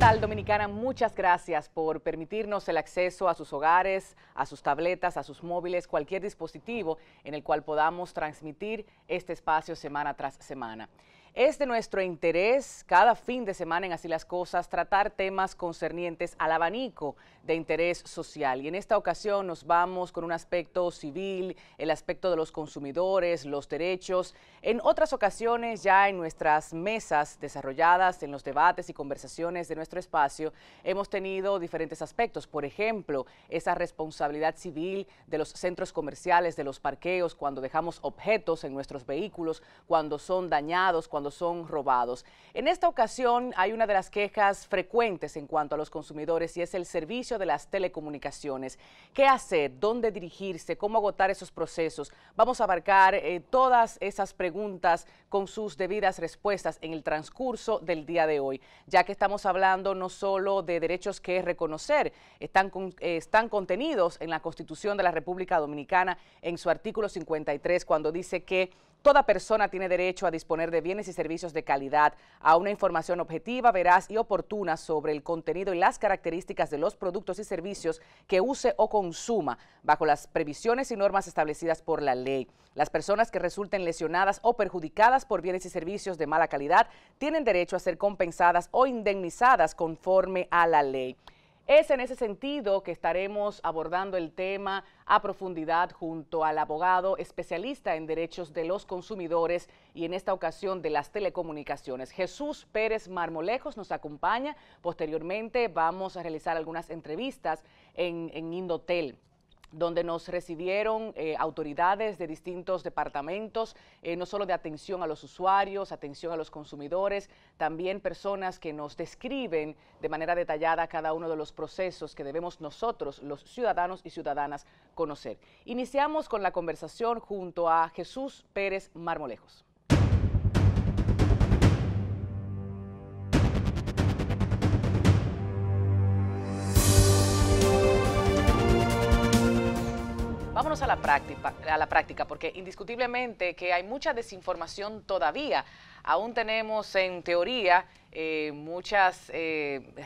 tal, Dominicana? Muchas gracias por permitirnos el acceso a sus hogares, a sus tabletas, a sus móviles, cualquier dispositivo en el cual podamos transmitir este espacio semana tras semana. Es de nuestro interés, cada fin de semana en Así las Cosas, tratar temas concernientes al abanico de interés social. Y en esta ocasión nos vamos con un aspecto civil, el aspecto de los consumidores, los derechos. En otras ocasiones, ya en nuestras mesas desarrolladas, en los debates y conversaciones de nuestro espacio, hemos tenido diferentes aspectos. Por ejemplo, esa responsabilidad civil de los centros comerciales, de los parqueos, cuando dejamos objetos en nuestros vehículos, cuando son dañados, cuando son robados. En esta ocasión hay una de las quejas frecuentes en cuanto a los consumidores y es el servicio de las telecomunicaciones. ¿Qué hacer? ¿Dónde dirigirse? ¿Cómo agotar esos procesos? Vamos a abarcar todas esas preguntas con sus debidas respuestas en el transcurso del día de hoy, ya que estamos hablando no solo de derechos que reconocer, están contenidos en la Constitución de la República Dominicana en su artículo 53, cuando dice que toda persona tiene derecho a disponer de bienes y servicios de calidad, a una información objetiva, veraz y oportuna sobre el contenido y las características de los productos y servicios que use o consuma, bajo las previsiones y normas establecidas por la ley. Las personas que resulten lesionadas o perjudicadas por bienes y servicios de mala calidad tienen derecho a ser compensadas o indemnizadas conforme a la ley. Es en ese sentido que estaremos abordando el tema a profundidad junto al abogado especialista en derechos de los consumidores y en esta ocasión de las telecomunicaciones. Jesús Pérez Marmolejos nos acompaña. Posteriormente vamos a realizar algunas entrevistas en Indotel, donde nos recibieron autoridades de distintos departamentos, no solo de atención a los usuarios, atención a los consumidores, también personas que nos describen de manera detallada cada uno de los procesos que debemos nosotros, los ciudadanos y ciudadanas, conocer. Iniciamos con la conversación junto a Jesús Pérez Marmolejos. Vámonos a la práctica, porque indiscutiblemente que hay mucha desinformación todavía. Aún tenemos en teoría muchas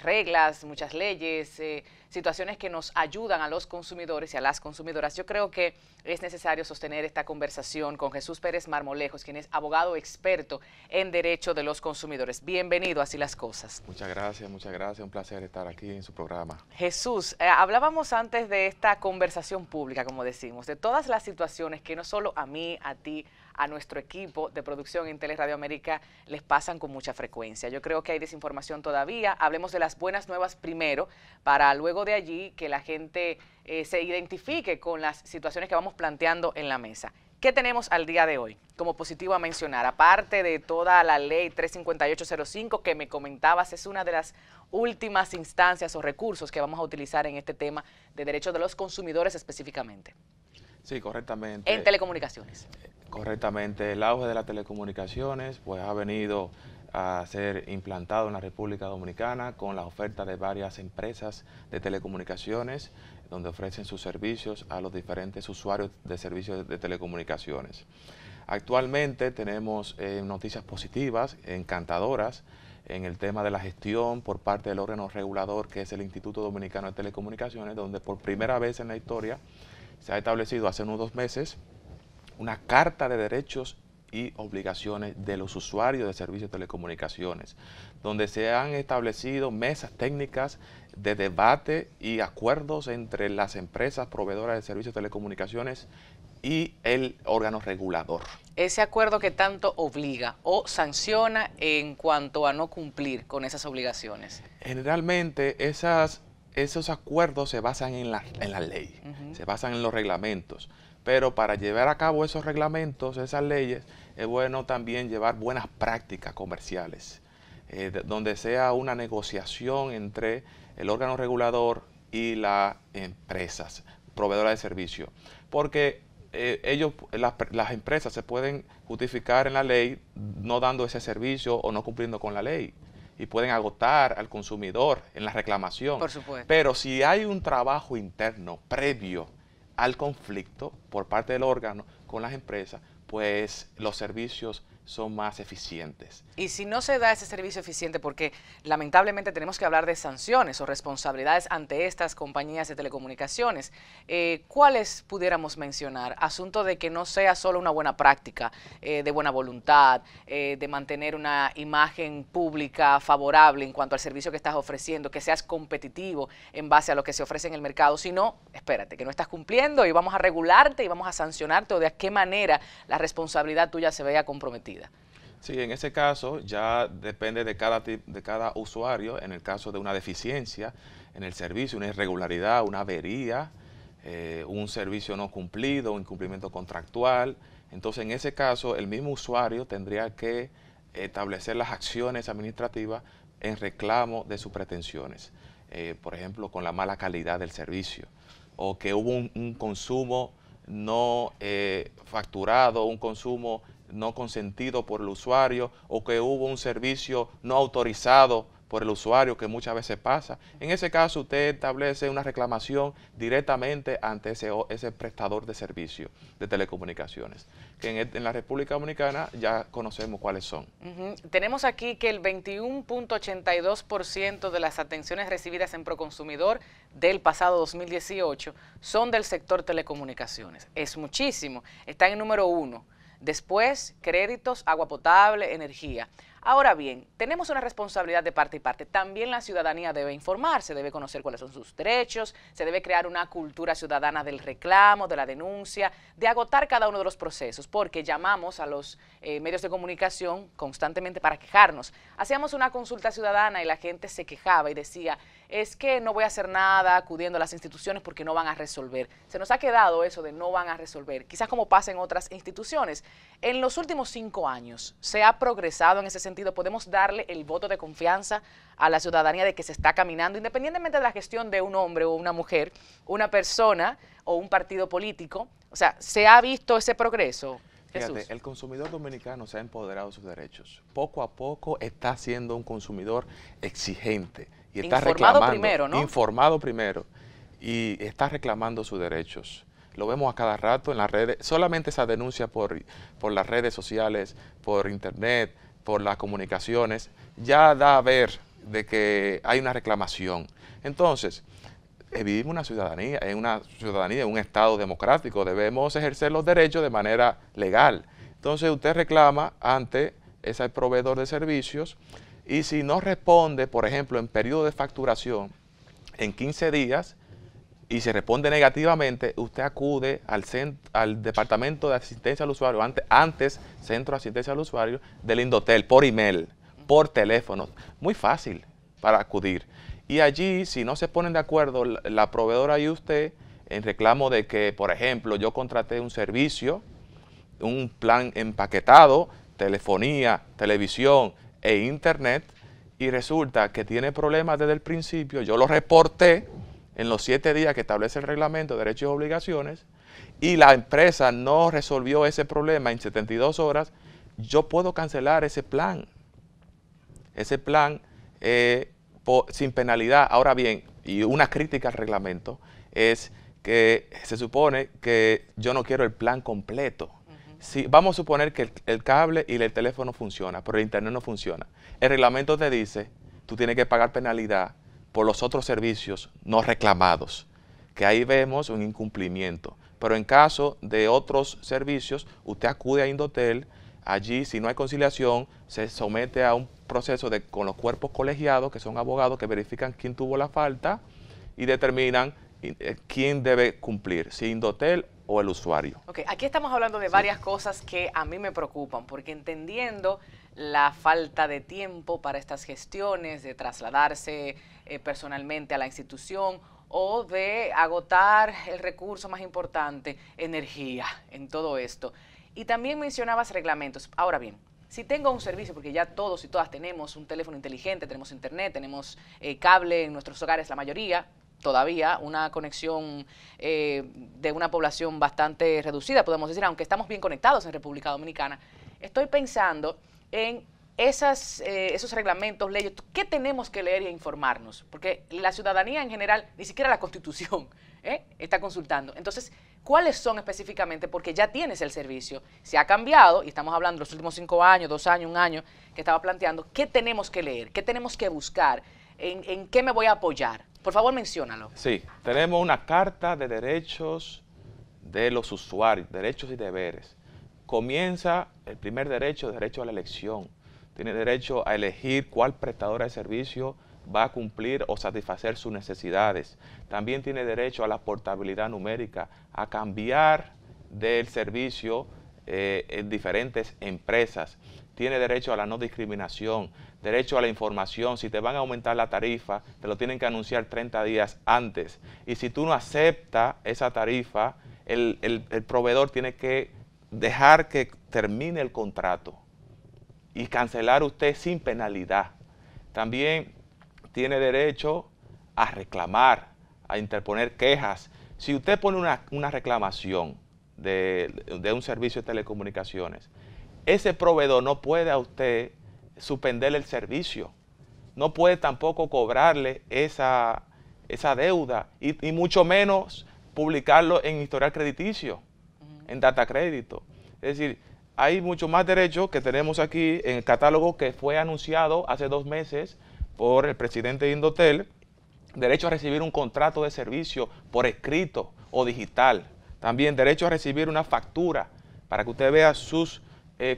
reglas, muchas leyes, situaciones que nos ayudan a los consumidores y a las consumidoras. Yo creo que es necesario sostener esta conversación con Jesús Pérez Marmolejos, quien es abogado experto en derecho de los consumidores. Bienvenido a Así las Cosas. Muchas gracias, un placer estar aquí en su programa. Jesús, hablábamos antes de esta conversación pública, como decimos, de todas las situaciones que no solo a mí, a ti, a nuestro equipo de producción en Teleradio América les pasan con mucha frecuencia. Yo creo que hay desinformación todavía. Hablemos de las buenas nuevas primero, para luego de allí que la gente se identifique con las situaciones que vamos planteando en la mesa. ¿Qué tenemos al día de hoy como positivo a mencionar? Aparte de toda la ley 35805 que me comentabas, es una de las últimas instancias o recursos que vamos a utilizar en este tema de derechos de los consumidores específicamente. Sí, correctamente. En telecomunicaciones. Correctamente. El auge de las telecomunicaciones pues ha venido a ser implantado en la República Dominicana con la oferta de varias empresas de telecomunicaciones donde ofrecen sus servicios a los diferentes usuarios de servicios de telecomunicaciones. Actualmente tenemos noticias positivas, encantadoras, en el tema de la gestión por parte del órgano regulador que es el Instituto Dominicano de Telecomunicaciones, donde por primera vez en la historia se ha establecido hace unos 2 meses una carta de derechos y obligaciones de los usuarios de servicios de telecomunicaciones, donde se han establecido mesas técnicas de debate y acuerdos entre las empresas proveedoras de servicios de telecomunicaciones y el órgano regulador. Ese acuerdo que tanto obliga o sanciona en cuanto a no cumplir con esas obligaciones. Generalmente esos acuerdos se basan en la ley, se basan en los reglamentos. Pero para llevar a cabo esos reglamentos, esas leyes, es bueno también llevar buenas prácticas comerciales, donde sea una negociación entre el órgano regulador y las empresas proveedoras de servicio. Porque las empresas se pueden justificar en la ley no dando ese servicio o no cumpliendo con la ley. Y pueden agotar al consumidor en la reclamación. Por supuesto. Pero si hay un trabajo interno previo al conflicto por parte del órgano con las empresas, pues los servicios son más eficientes. Y si no se da ese servicio eficiente, porque lamentablemente tenemos que hablar de sanciones o responsabilidades ante estas compañías de telecomunicaciones, ¿cuáles pudiéramos mencionar? Asunto de que no sea solo una buena práctica, de buena voluntad, de mantener una imagen pública favorable en cuanto al servicio que estás ofreciendo, que seas competitivo en base a lo que se ofrece en el mercado, sino, espérate, que no estás cumpliendo y vamos a regularte y vamos a sancionarte, o de qué manera la responsabilidad tuya se vea comprometida. Sí, en ese caso ya depende de cada usuario. En el caso de una deficiencia en el servicio, una irregularidad, una avería, un servicio no cumplido, un incumplimiento contractual, entonces en ese caso el mismo usuario tendría que establecer las acciones administrativas en reclamo de sus pretensiones, por ejemplo, con la mala calidad del servicio, o que hubo un consumo no facturado, un consumo no consentido por el usuario, o que hubo un servicio no autorizado por el usuario, que muchas veces pasa. En ese caso usted establece una reclamación directamente ante ese prestador de servicio de telecomunicaciones, que en la República Dominicana ya conocemos cuáles son. Tenemos aquí que el 21.82% de las atenciones recibidas en Proconsumidor del pasado 2018 son del sector telecomunicaciones. Es muchísimo, está en número 1. Después, créditos, agua potable, energía. Ahora bien, tenemos una responsabilidad de parte y parte. También la ciudadanía debe informarse, debe conocer cuáles son sus derechos, se debe crear una cultura ciudadana del reclamo, de la denuncia, de agotar cada uno de los procesos, porque llamamos a los medios de comunicación constantemente para quejarnos. Hacíamos una consulta ciudadana y la gente se quejaba y decía, es que no voy a hacer nada acudiendo a las instituciones porque no van a resolver. Se nos ha quedado eso de no van a resolver, quizás como pasa en otras instituciones. En los últimos 5 años se ha progresado en ese sentido. Podemos darle el voto de confianza a la ciudadanía de que se está caminando, independientemente de la gestión de un hombre o una mujer, una persona o un partido político. O sea, ¿se ha visto ese progreso? Jesús. Fíjate, el consumidor dominicano se ha empoderado de sus derechos. Poco a poco está siendo un consumidor exigente y está reclamando. Primero, ¿no? Informado primero, y está reclamando sus derechos. Lo vemos a cada rato en las redes. Solamente esa denuncia por las redes sociales, por internet, por las comunicaciones, ya da a ver de que hay una reclamación. Entonces, vivimos en un Estado democrático, debemos ejercer los derechos de manera legal. Entonces usted reclama ante ese proveedor de servicios, y si no responde, por ejemplo, en periodo de facturación, en 15 días, y se responde negativamente, usted acude al Departamento de Asistencia al Usuario, antes Centro de Asistencia al Usuario, del Indotel, por email, por teléfono. Muy fácil para acudir. Y allí, si no se ponen de acuerdo la proveedora y usted, en reclamo de que, por ejemplo, yo contraté un servicio, un plan empaquetado, telefonía, televisión e internet, y resulta que tiene problemas desde el principio, yo lo reporté en los 7 días que establece el reglamento de derechos y obligaciones, y la empresa no resolvió ese problema en 72 horas, yo puedo cancelar ese plan. Ese plan sin penalidad. Ahora bien, y una crítica al reglamento es que se supone que yo no quiero el plan completo. Si, vamos a suponer que el cable y el teléfono funciona, pero el internet no funciona. El reglamento te dice, tú tienes que pagar penalidad por los otros servicios no reclamados, que ahí vemos un incumplimiento. Pero en caso de otros servicios, usted acude a Indotel, allí si no hay conciliación, se somete a un proceso con los cuerpos colegiados, que son abogados que verifican quién tuvo la falta y determinan quién debe cumplir, si Indotel o el usuario. Ok, aquí estamos hablando de varias cosas que a mí me preocupan, porque entendiendo la falta de tiempo para estas gestiones, de trasladarse personalmente a la institución o de agotar el recurso más importante, energía, en todo esto. Y también mencionabas reglamentos. Ahora bien, si tengo un servicio, porque ya todos y todas tenemos un teléfono inteligente, tenemos internet, tenemos cable en nuestros hogares, la mayoría, todavía una conexión de una población bastante reducida, podemos decir, aunque estamos bien conectados en República Dominicana, estoy pensando en esos reglamentos, leyes, ¿qué tenemos que leer y informarnos? Porque la ciudadanía en general, ni siquiera la Constitución está consultando. Entonces, ¿cuáles son específicamente? Porque ya tienes el servicio, se ha cambiado, y estamos hablando de los últimos 5 años, 2 años, 1 año, que estaba planteando, ¿qué tenemos que leer? ¿Qué tenemos que buscar? ¿En qué me voy a apoyar? Por favor, menciónalo. Sí, tenemos una carta de derechos de los usuarios, derechos y deberes. Comienza el primer derecho a la elección. Tiene derecho a elegir cuál prestadora de servicio va a cumplir o satisfacer sus necesidades. También tiene derecho a la portabilidad numérica, a cambiar del servicio en diferentes empresas. Tiene derecho a la no discriminación, derecho a la información. Si te van a aumentar la tarifa, te lo tienen que anunciar 30 días antes. Y si tú no aceptas esa tarifa, el proveedor tiene que dejar que termine el contrato y cancelar usted sin penalidad. También tiene derecho a reclamar, a interponer quejas. Si usted pone una reclamación de un servicio de telecomunicaciones, ese proveedor no puede a usted suspenderle el servicio, no puede tampoco cobrarle esa deuda y mucho menos publicarlo en historial crediticio, en data crédito. Es decir, hay mucho más derechos que tenemos aquí en el catálogo que fue anunciado hace 2 meses por el presidente de Indotel. Derecho a recibir un contrato de servicio por escrito o digital. También derecho a recibir una factura para que usted vea sus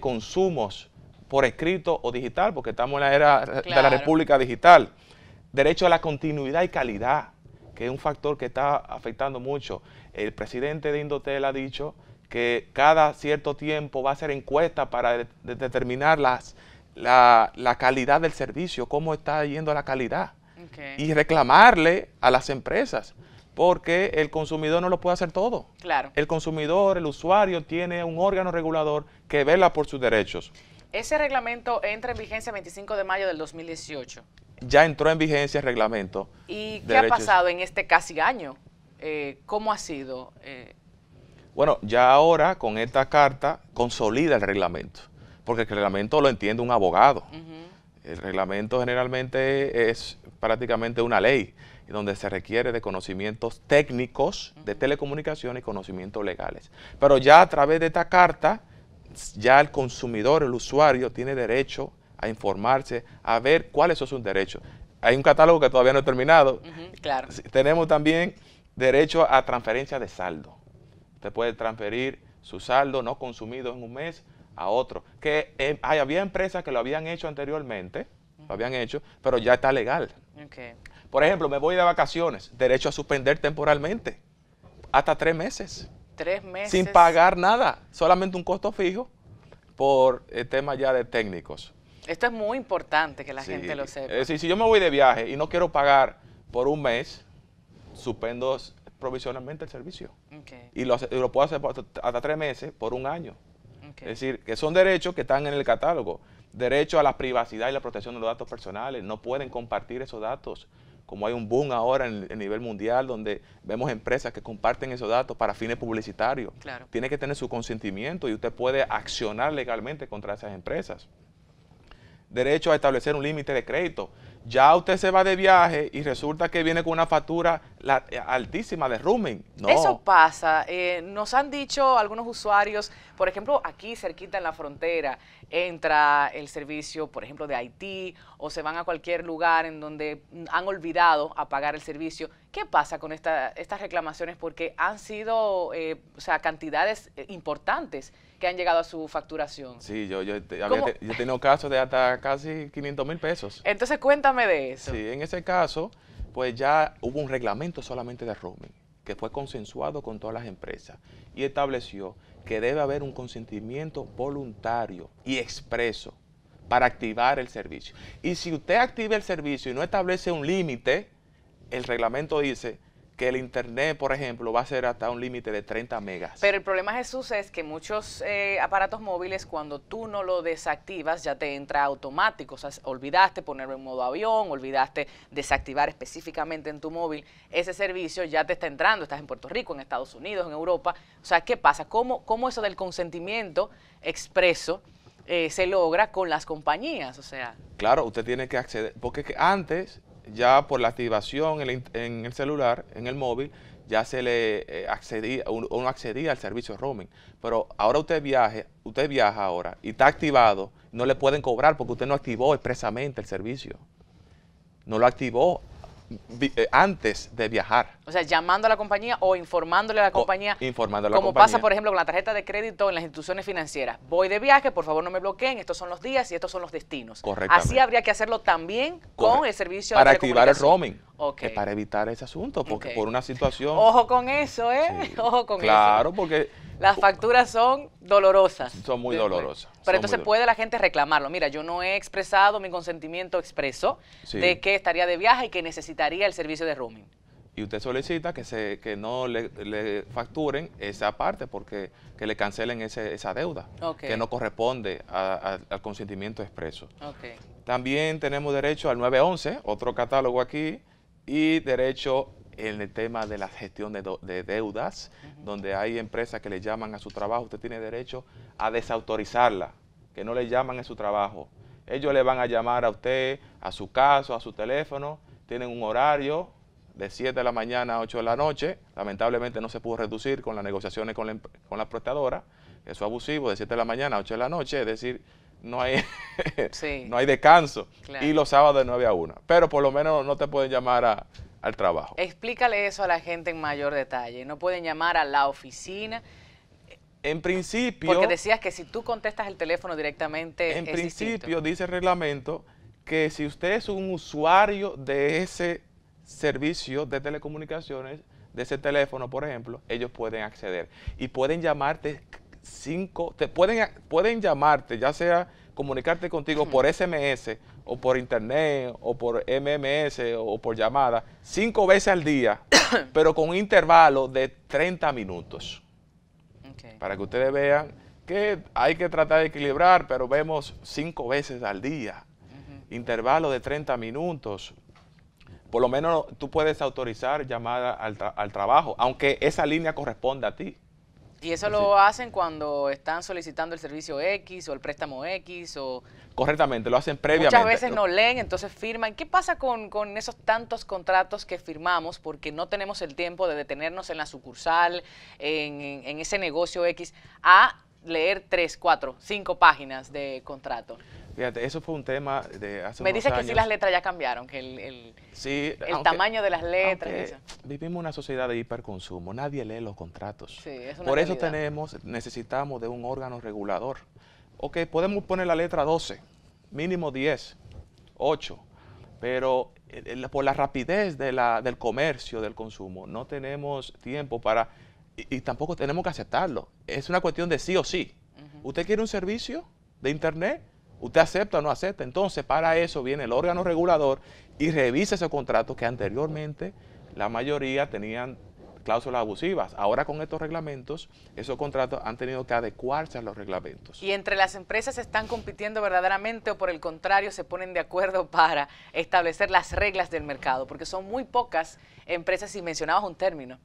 consumos por escrito o digital, porque estamos en la era de la República Digital. Derecho a la continuidad y calidad, que es un factor que está afectando mucho. El presidente de Indotel ha dicho que cada cierto tiempo va a hacer encuestas para determinar la calidad del servicio, cómo está yendo la calidad. Y reclamarle a las empresas, porque el consumidor no lo puede hacer todo. Claro. El consumidor, el usuario, tiene un órgano regulador que vela por sus derechos. Ese reglamento entra en vigencia el 25 de mayo del 2018. Ya entró en vigencia el reglamento. ¿Y qué ha pasado en este casi año? ¿Cómo ha sido? Bueno, ya ahora con esta carta consolida el reglamento, porque el reglamento lo entiende un abogado. El reglamento generalmente es prácticamente una ley, donde se requiere de conocimientos técnicos de telecomunicaciones y conocimientos legales. Pero ya a través de esta carta, ya el consumidor, el usuario, tiene derecho a informarse, a ver cuáles son sus derechos. Hay un catálogo que todavía no he terminado. Claro. Tenemos también derecho a transferencia de saldo. Usted puede transferir su saldo no consumido en un mes a otro. Que había empresas que lo habían hecho anteriormente, pero ya está legal. Por ejemplo, me voy de vacaciones, derecho a suspender temporalmente, hasta 3 meses. 3 meses. Sin pagar nada, solamente un costo fijo por el tema ya de técnicos. Esto es muy importante que la gente lo sepa. Es decir, si yo me voy de viaje y no quiero pagar por un mes, suspendo provisionalmente el servicio. Y lo puedo hacer hasta 3 meses por 1 año. Es decir, que son derechos que están en el catálogo. Derecho a la privacidad y la protección de los datos personales. No pueden compartir esos datos. Como hay un boom ahora a nivel mundial donde vemos empresas que comparten esos datos para fines publicitarios. Claro. Tiene que tener su consentimiento y usted puede accionar legalmente contra esas empresas. Derecho a establecer un límite de crédito. Ya usted se va de viaje y resulta que viene con una factura altísima de roaming. No. Eso pasa. Nos han dicho algunos usuarios, por ejemplo, aquí cerquita en la frontera, entra el servicio, por ejemplo, de Haití, o se van a cualquier lugar en donde han olvidado apagar el servicio. ¿Qué pasa con estas reclamaciones? Porque han sido cantidades importantes que han llegado a su facturación. Sí, yo he tenido casos de hasta casi 500,000 pesos. Entonces, cuéntame de eso. Sí, en ese caso, pues ya hubo un reglamento solamente de roaming, que fue consensuado con todas las empresas y estableció que debe haber un consentimiento voluntario y expreso para activar el servicio. Y si usted activa el servicio y no establece un límite, el reglamento dice que el internet, por ejemplo, va a ser hasta un límite de 30 megas. Pero el problema, Jesús, es que muchos aparatos móviles, cuando tú no lo desactivas, ya te entra automático. O sea, olvidaste ponerlo en modo avión, olvidaste desactivar específicamente en tu móvil ese servicio, ya te está entrando. Estás en Puerto Rico, en Estados Unidos, en Europa. O sea, ¿qué pasa? ¿Cómo eso del consentimiento expreso se logra con las compañías, o sea. Claro, usted tiene que acceder, porque antes, ya por la activación en el celular, en el móvil, ya se le accedía, uno accedía al servicio de roaming. Pero ahora usted viaja ahora y está activado, no le pueden cobrar porque usted no activó expresamente el servicio. No lo activó antes de viajar. O sea, llamando a la compañía o informándole a la compañía. Informándole a la como compañía. pasa, por ejemplo, con la tarjeta de crédito en las instituciones financieras. Voy de viaje, por favor no me bloqueen, estos son los días y estos son los destinos. Correctamente. Así habría que hacerlo también con el servicio para de activar el telecomunicación. roaming. Para evitar ese asunto, porque por una situación... Ojo con eso, ¿eh? Sí, ojo con eso. Claro, porque... Las facturas son dolorosas. Son muy dolorosas. Pero entonces puede la gente reclamarlo. Mira, yo no he expresado mi consentimiento expreso de que estaría de viaje y que necesitaría el servicio de roaming. Y usted solicita que no le facturen esa parte porque que le cancelen esa deuda, que no corresponde al consentimiento expreso. También tenemos derecho al 911, otro catálogo aquí, y derecho en el tema de la gestión de deudas, donde hay empresas que le llaman a su trabajo, usted tiene derecho a desautorizarla, que no le llaman a su trabajo. Ellos le van a llamar a usted, a su caso, a su teléfono, tienen un horario de 7 de la mañana a 8 de la noche, lamentablemente no se pudo reducir con las negociaciones con la prestadora, eso es abusivo, de 7 de la mañana a 8 de la noche, es decir, no hay, no hay descanso, y los sábados de 9 a 1, pero por lo menos no te pueden llamar al trabajo. Explícale eso a la gente en mayor detalle. No pueden llamar a la oficina. En principio... Porque decías que si tú contestas el teléfono directamente en principio dice el reglamento que si usted es un usuario de ese servicio de telecomunicaciones, de ese teléfono, por ejemplo, ellos pueden acceder. Y pueden llamarte pueden llamarte, ya sea comunicarte contigo por SMS o por internet o por MMS o por llamada 5 veces al día, pero con un intervalo de 30 minutos. Para que ustedes vean que hay que tratar de equilibrar, pero vemos 5 veces al día. Intervalo de 30 minutos. Por lo menos tú puedes autorizar llamada al trabajo, aunque esa línea corresponde a ti. ¿Y eso lo hacen cuando están solicitando el servicio X o el préstamo X? O correctamente, lo hacen previamente. Muchas veces no leen, entonces firman. ¿Qué pasa con esos tantos contratos que firmamos porque no tenemos el tiempo de detenernos en la sucursal, en ese negocio X, a leer 3, 4, 5 páginas de contrato? Fíjate, eso fue un tema de hace Me unos dice años. que sí las letras ya cambiaron, que el tamaño de las letras. Y eso. Vivimos en una sociedad de hiperconsumo, nadie lee los contratos. Sí, es una Por eso realidad. necesitamos de un órgano regulador. Ok, podemos poner la letra 12, mínimo 10, 8, pero por la rapidez del comercio, del consumo, no tenemos tiempo para, y tampoco tenemos que aceptarlo. Es una cuestión de sí o sí. ¿Usted quiere un servicio de internet? ¿Usted acepta o no acepta? Entonces, para eso viene el órgano regulador y revisa esos contratos que anteriormente la mayoría tenían cláusulas abusivas. Ahora con estos reglamentos, esos contratos han tenido que adecuarse a los reglamentos. ¿Y entre las empresas están compitiendo verdaderamente o por el contrario se ponen de acuerdo para establecer las reglas del mercado? Porque son muy pocas empresas, si mencionabas un término.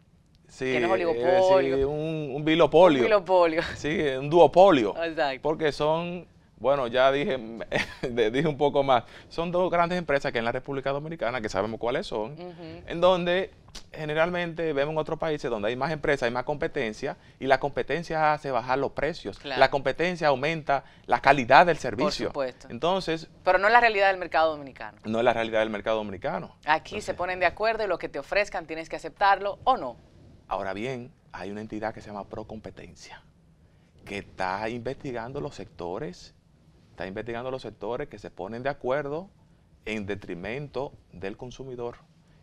Sí, que no es oligopolio. Sí, un bilopolio. Un bilopolio. Sí, un duopolio. Exacto. Porque son... Bueno, ya dije un poco más. Son dos grandes empresas que en la República Dominicana, que sabemos cuáles son, en donde generalmente vemos en otros países donde hay más empresas, hay más competencia, y la competencia hace bajar los precios. Claro. La competencia aumenta la calidad del servicio. Por supuesto. Entonces... Pero no es la realidad del mercado dominicano. No es la realidad del mercado dominicano. Aquí se ponen de acuerdo y lo que te ofrezcan tienes que aceptarlo o no. Ahora bien, hay una entidad que se llama Procompetencia, que está investigando los sectores que se ponen de acuerdo en detrimento del consumidor.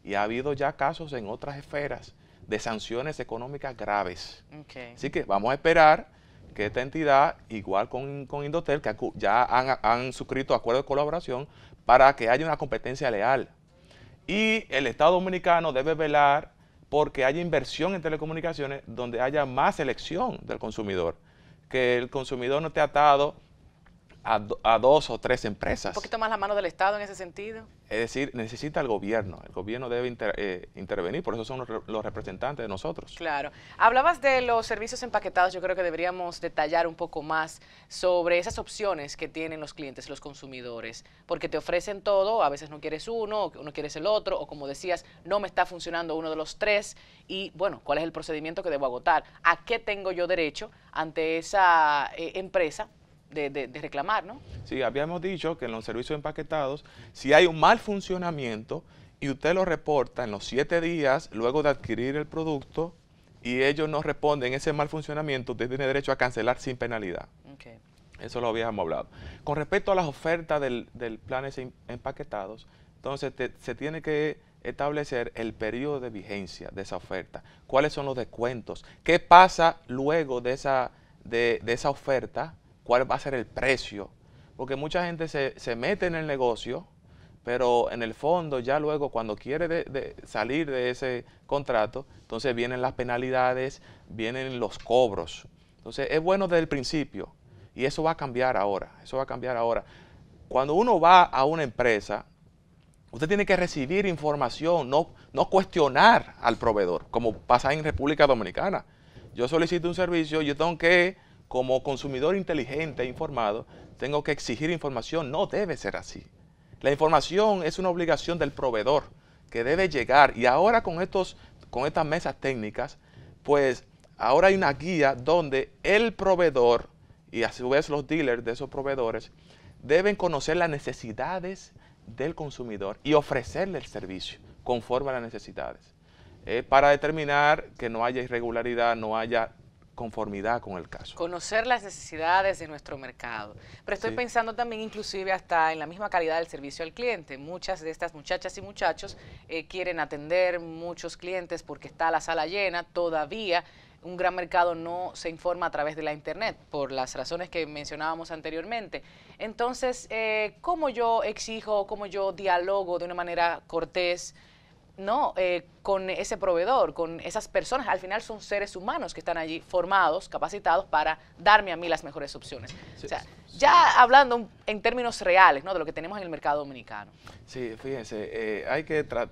Y ha habido ya casos en otras esferas de sanciones económicas graves. Así que vamos a esperar que esta entidad, igual con Indotel, que ya han suscrito acuerdos de colaboración para que haya una competencia leal. Y el Estado Dominicano debe velar porque haya inversión en telecomunicaciones donde haya más elección del consumidor, que el consumidor no esté atado a 2 o 3 Un empresas. poquito más la mano del Estado en ese sentido. Es decir, necesita el gobierno debe intervenir, por eso son los representantes de nosotros. Claro. Hablabas de los servicios empaquetados, yo creo que deberíamos detallar un poco más sobre esas opciones que tienen los clientes, los consumidores, porque te ofrecen todo, a veces no quieres uno, o no quieres el otro, o como decías, no me está funcionando uno de los tres, y bueno, ¿cuál es el procedimiento que debo agotar? ¿A qué tengo yo derecho ante esa empresa de reclamar, no? Sí, habíamos dicho que en los servicios empaquetados, si hay un mal funcionamiento y usted lo reporta en los 7 días luego de adquirir el producto y ellos no responden ese mal funcionamiento, usted tiene derecho a cancelar sin penalidad. Okay. Eso lo habíamos hablado. Con respecto a las ofertas del planes empaquetados, entonces se tiene que establecer el periodo de vigencia de esa oferta, cuáles son los descuentos, qué pasa luego de esa oferta, cuál va a ser el precio, porque mucha gente se mete en el negocio, pero en el fondo ya luego cuando quiere salir de ese contrato, entonces vienen las penalidades, vienen los cobros. Entonces es bueno desde el principio y eso va a cambiar ahora, Cuando uno va a una empresa, usted tiene que recibir información, no cuestionar al proveedor, como pasa en República Dominicana. Yo solicito un servicio, yo tengo que, como consumidor inteligente e informado, tengo que exigir información. No debe ser así. La información es una obligación del proveedor que debe llegar. Y ahora con estas mesas técnicas, pues ahora hay una guía donde el proveedor y a su vez los dealers de esos proveedores deben conocer las necesidades del consumidor y ofrecerle el servicio conforme a las necesidades, para determinar que no haya irregularidad, no haya conformidad con el caso. Conocer las necesidades de nuestro mercado. Pero estoy pensando también inclusive hasta en la misma calidad del servicio al cliente. Muchas de estas muchachas y muchachos quieren atender muchos clientes porque está la sala llena. Todavía un gran mercado no se informa a través de la internet por las razones que mencionábamos anteriormente. Entonces, ¿cómo yo exijo, cómo yo dialogo de una manera cortés, no, con ese proveedor, con esas personas? Al final son seres humanos que están allí formados, capacitados para darme a mí las mejores opciones. Sí, o sea, ya hablando en términos reales, ¿no?, de lo que tenemos en el mercado dominicano. Sí, fíjense,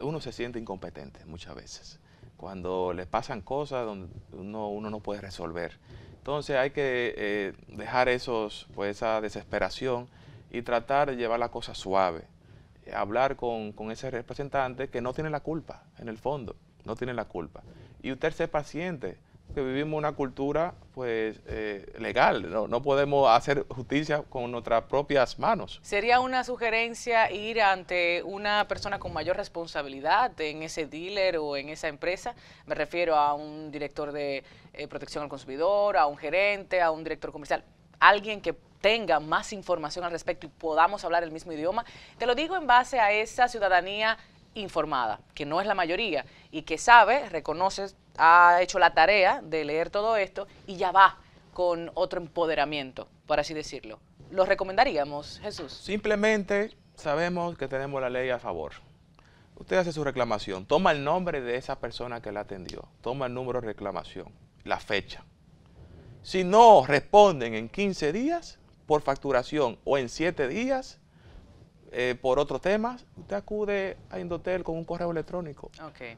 uno se siente incompetente muchas veces cuando le pasan cosas donde uno no puede resolver. Entonces hay que dejar esa desesperación y tratar de llevar la cosa suave. Hablar con ese representante que no tiene la culpa, en el fondo, no tiene la culpa. Y usted ser paciente, que vivimos una cultura pues legal, no podemos hacer justicia con nuestras propias manos. ¿Sería una sugerencia ir ante una persona con mayor responsabilidad en ese dealer o en esa empresa? Me refiero a un director de protección al consumidor, a un gerente, a un director comercial, alguien que tenga más información al respecto y podamos hablar el mismo idioma. Te lo digo en base a esa ciudadanía informada, que no es la mayoría, y que sabe, reconoce, ha hecho la tarea de leer todo esto y ya va con otro empoderamiento, por así decirlo. ¿Lo recomendaríamos, Jesús? Simplemente sabemos que tenemos la ley a favor. Usted hace su reclamación, toma el nombre de esa persona que la atendió, toma el número de reclamación, la fecha. Si no responden en 15 días por facturación o en 7 días por otros temas, usted acude a Indotel con un correo electrónico,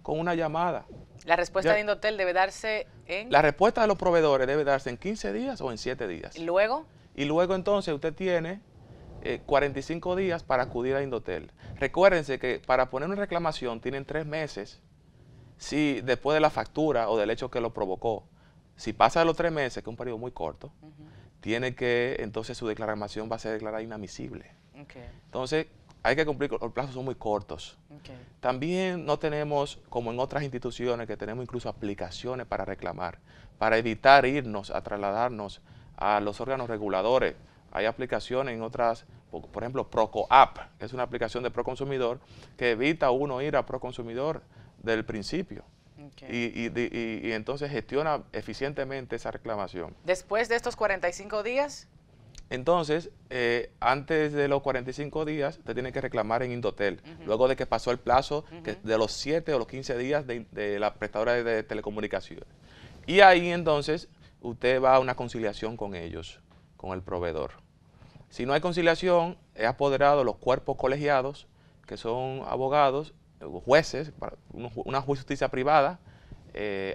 con una llamada. ¿La respuesta de Indotel debe darse en...? La respuesta de los proveedores debe darse en 15 días o en 7 días. ¿Y luego? Y luego entonces usted tiene 45 días para acudir a Indotel. Recuérdense que para poner una reclamación tienen 3 meses si después de la factura o del hecho que lo provocó. Si pasa de los 3 meses, que es un periodo muy corto, tiene que, entonces su reclamación va a ser declarada inadmisible. Entonces, hay que cumplir, los plazos son muy cortos. También no tenemos, como en otras instituciones, que tenemos incluso aplicaciones para reclamar, para evitar irnos a trasladarnos a los órganos reguladores. Hay aplicaciones en otras, por ejemplo, ProcoApp, que es una aplicación de Proconsumidor, que evita uno ir a Proconsumidor del principio. Y entonces gestiona eficientemente esa reclamación. ¿Después de estos 45 días? Entonces, antes de los 45 días, usted tiene que reclamar en Indotel, luego de que pasó el plazo de los 7 o los 15 días de la prestadora de telecomunicaciones. Y ahí entonces, usted va a una conciliación con ellos, con el proveedor. Si no hay conciliación, es apoderado los cuerpos colegiados, que son abogados, jueces, una justicia privada,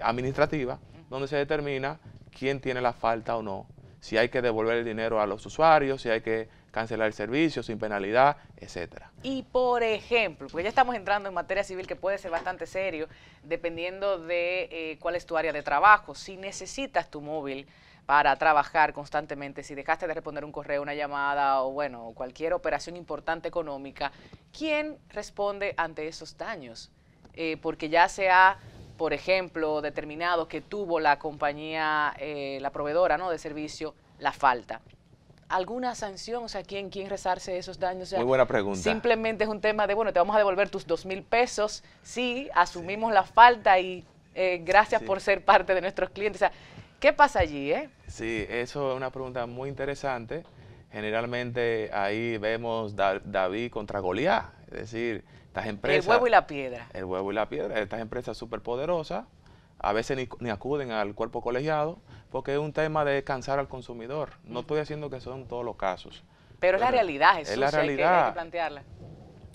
administrativa, donde se determina quién tiene la falta o no, si hay que devolver el dinero a los usuarios, si hay que cancelar el servicio sin penalidad, etcétera. Y por ejemplo, porque ya estamos entrando en materia civil que puede ser bastante serio, dependiendo de cuál es tu área de trabajo. Si necesitas tu móvil para trabajar constantemente, si dejaste de responder un correo, una llamada o bueno, cualquier operación importante económica, ¿quién responde ante esos daños? Porque ya sea, por ejemplo, determinado que tuvo la compañía, la proveedora, ¿no?, de servicio, la falta. ¿Alguna sanción? O sea, ¿quién resarce esos daños? O sea, muy buena pregunta. Simplemente es un tema de, bueno, te vamos a devolver tus 2,000 pesos, sí, asumimos la falta y gracias por ser parte de nuestros clientes. O sea, ¿qué pasa allí, Sí, eso es una pregunta muy interesante. Generalmente ahí vemos David contra Goliat, es decir, estas empresas... El huevo y la piedra. El huevo y la piedra, estas empresas superpoderosas, a veces ni acuden al cuerpo colegiado, porque es un tema de cansar al consumidor. No estoy diciendo que son todos los casos. Pero es la realidad, Jesús, es la realidad. hay que plantearla.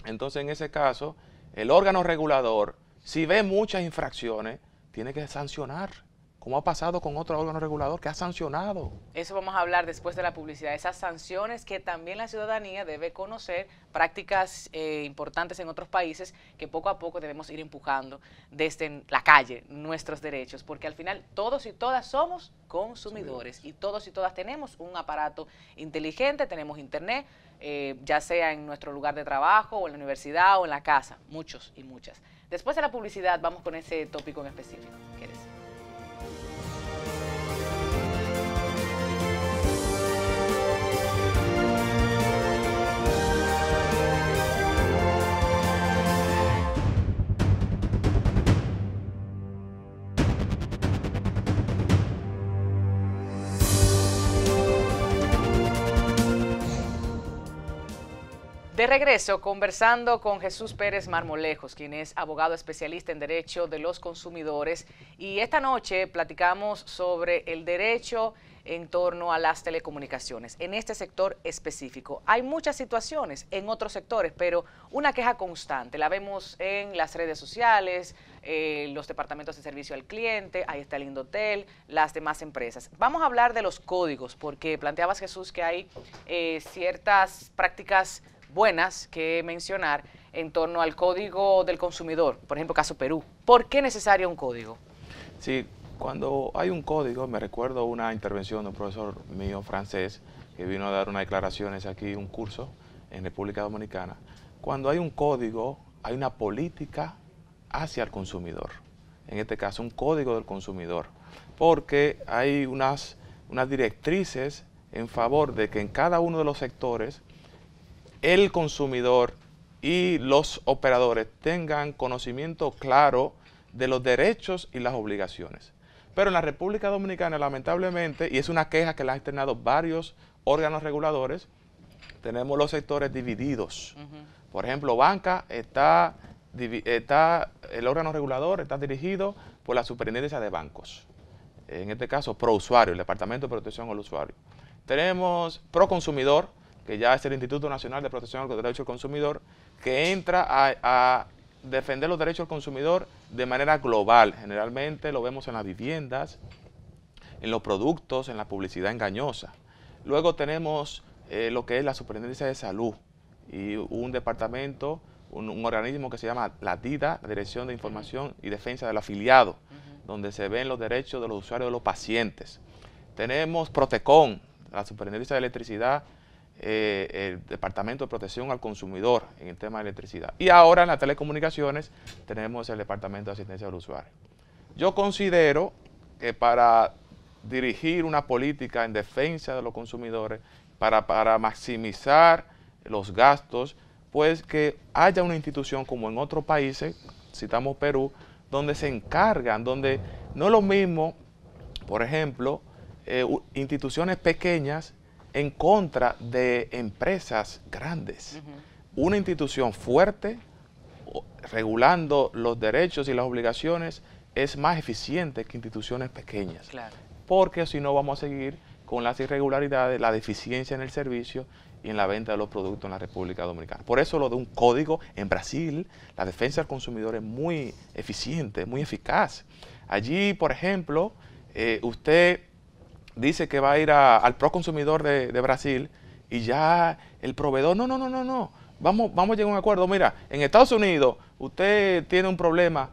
Entonces, en ese caso, el órgano regulador, si ve muchas infracciones, tiene que sancionar, como ha pasado con otro órgano regulador que ha sancionado. Eso vamos a hablar después de la publicidad, esas sanciones que también la ciudadanía debe conocer, prácticas importantes en otros países que poco a poco debemos ir empujando desde la calle, nuestros derechos, porque al final todos y todas somos consumidores y todos y todas tenemos un aparato inteligente, tenemos internet, ya sea en nuestro lugar de trabajo o en la universidad o en la casa, muchos y muchas. Después de la publicidad vamos con ese tópico en específico. ¿Quieres? De regreso, conversando con Jesús Pérez Marmolejos, quien es abogado especialista en Derecho de los Consumidores. Y esta noche platicamos sobre el derecho en torno a las telecomunicaciones. En este sector específico hay muchas situaciones en otros sectores, pero una queja constante. La vemos en las redes sociales, los departamentos de servicio al cliente, ahí está el Indotel, las demás empresas. Vamos a hablar de los códigos, porque planteabas, Jesús, que hay ciertas prácticas buenas que mencionar en torno al código del consumidor, por ejemplo, caso Perú. ¿Por qué es necesario un código? Sí, cuando hay un código, me recuerdo una intervención de un profesor mío francés que vino a dar unas declaraciones aquí, un curso en República Dominicana. Cuando hay un código, hay una política hacia el consumidor, en este caso un código del consumidor, porque hay unas directrices en favor de que en cada uno de los sectores el consumidor y los operadores tengan conocimiento claro de los derechos y las obligaciones. Pero en la República Dominicana, lamentablemente, y es una queja que la han externado varios órganos reguladores, tenemos los sectores divididos. Por ejemplo, banca el órgano regulador está dirigido por la Superintendencia de Bancos. En este caso, Prousuario, el Departamento de Protección al Usuario. Tenemos Proconsumidor, que ya es el Instituto Nacional de Protección del Derecho del Consumidor, que entra a defender los derechos del consumidor de manera global. Generalmente lo vemos en las viviendas, en los productos, en la publicidad engañosa. Luego tenemos lo que es la Superintendencia de Salud y un departamento, un organismo que se llama la DIDA, la Dirección de Información y Defensa del Afiliado, donde se ven los derechos de los usuarios de los pacientes. Tenemos Protecon, la Superintendencia de Electricidad, el Departamento de Protección al Consumidor en el tema de electricidad. Y ahora en las telecomunicaciones tenemos el Departamento de Asistencia al Usuario. Yo considero que para dirigir una política en defensa de los consumidores, para maximizar los gastos, pues que haya una institución como en otros países, citamos Perú, donde se encargan, donde no es lo mismo, por ejemplo, instituciones pequeñas en contra de empresas grandes. Una institución fuerte, regulando los derechos y las obligaciones, es más eficiente que instituciones pequeñas. Claro. Porque si no vamos a seguir con las irregularidades, la deficiencia en el servicio y en la venta de los productos en la República Dominicana. Por eso lo de un código en Brasil, la defensa del consumidor es muy eficiente, muy eficaz. Allí, por ejemplo, usted dice que va a ir al Proconsumidor de Brasil y ya el proveedor, no, vamos a llegar a un acuerdo. Mira, en Estados Unidos usted tiene un problema